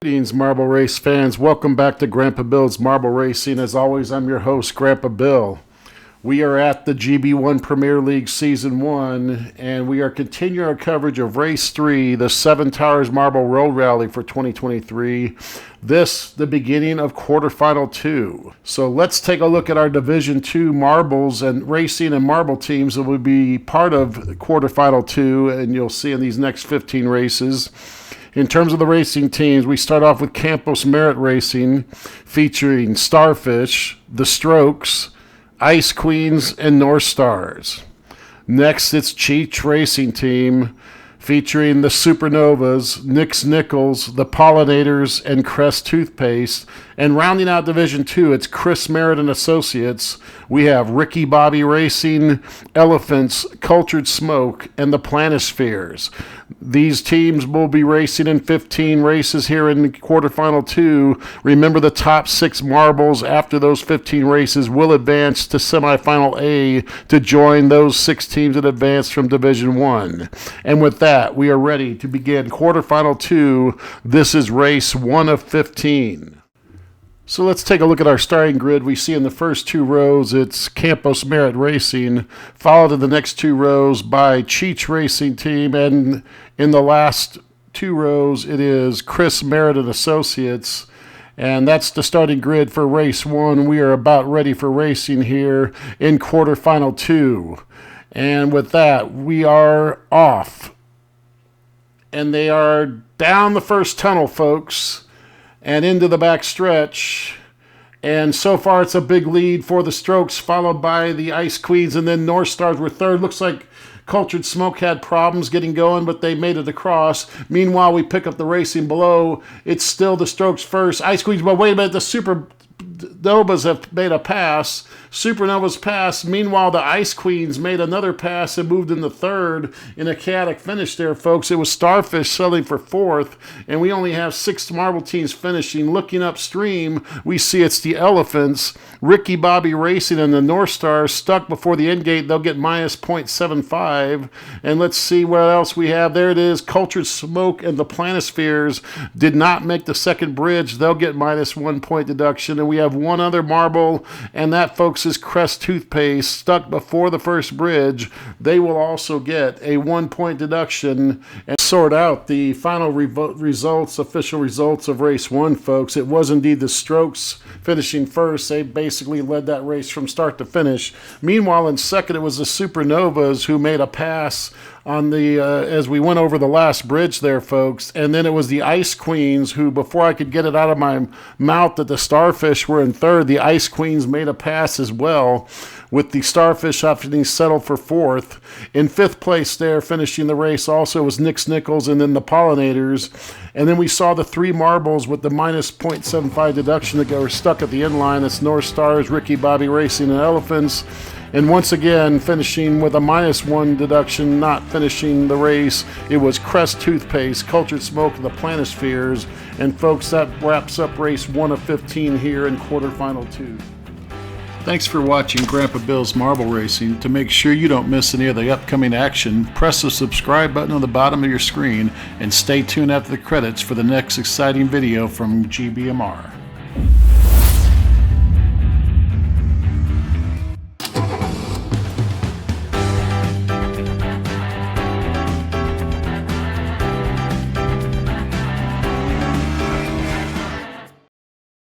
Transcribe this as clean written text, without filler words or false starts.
Greetings, Marble Race fans. Welcome back to Grandpa Bill's Marble Racing. As always, I'm your host, Grandpa Bill. We are at the GB1 Premier League Season 1, and we are continuing our coverage of Race 3, the Seven Towers Marble Road Rally for 2023. This, the beginning of Quarterfinal 2. So let's take a look at our Division 2 marbles and racing and marble teams that will be part of Quarterfinal 2, and you'll see in these next 15 races. In terms of the racing teams, we start off with Campos Merit Racing, featuring Starfish, The Strokes, Ice Queens, and North Stars. Next, it's Cheech Racing Team, featuring the Supernovas, Nick's Nichols, the Pollinators, and Crest Toothpaste. And rounding out Division 2, it's Chris Merritt and Associates. We have Ricky Bobby Racing, Elephants, Cultured Smoke, and the Planispheres. These teams will be racing in 15 races here in Quarterfinal 2. Remember, the top 6 marbles after those 15 races will advance to Semifinal A to join those 6 teams that advanced from Division 1. And with that, we are ready to begin Quarterfinal 2. This is race 1 of 15. So let's take a look at our starting grid. We see in the first 2 rows, it's Campos Merit Racing, followed in the next 2 rows by Cheech Racing Team, and in the last 2 rows, it is Chris Merritt and Associates. And that's the starting grid for race 1. We are about ready for racing here in Quarterfinal 2. And with that, we are off. And they are down the first tunnel, folks, and into the back stretch. And so far, it's a big lead for the Strokes, followed by the Ice Queens, and then North Stars were third. Looks like Cultured Smoke had problems getting going, but they made it across. Meanwhile, we pick up the racing below. It's still the Strokes first. Ice Queens, but wait a minute, the Supernovas have made a pass. Supernovas pass. Meanwhile, the Ice Queens made another pass and moved into third in a chaotic finish there, folks. It was Starfish selling for fourth, and we only have 6 marble teams finishing. Looking upstream, we see it's the Elephants, Ricky Bobby Racing, and the North Stars stuck before the end gate. They'll get minus 0.75. And let's see what else we have. There it is. Cultured Smoke and the Planispheres did not make the second bridge. They'll get minus 1 point deduction. And we have one other marble, and that, folks, is Crest Toothpaste, stuck before the first bridge. They will also get a 1 point deduction. And sort out the final official results of race 1, folks. It was indeed the Strokes finishing first. They basically led that race from start to finish. Meanwhile, in second, it was the Supernovas who made a pass on the as we went over the last bridge there, folks. And then it was the Ice Queens who, before I could get it out of my mouth that the Starfish were in third, the Ice Queens made a pass as well, with the Starfish having settled for fourth. In fifth place there, finishing the race also, was Nick's Nichols and then the Pollinators. And then we saw the 3 marbles with the minus 0.75 deduction that were stuck at the end line. It's North Stars, Ricky Bobby Racing, and Elephants. And once again, finishing with a minus 1 deduction, not finishing the race, it was Crest Toothpaste, Cultured Smoke, and the Planispheres. And folks, that wraps up race 1 of 15 here in Quarterfinal 2. Thanks for watching Grandpa Bill's Marble Racing. To make sure you don't miss any of the upcoming action, press the subscribe button on the bottom of your screen and stay tuned after the credits for the next exciting video from GBMR.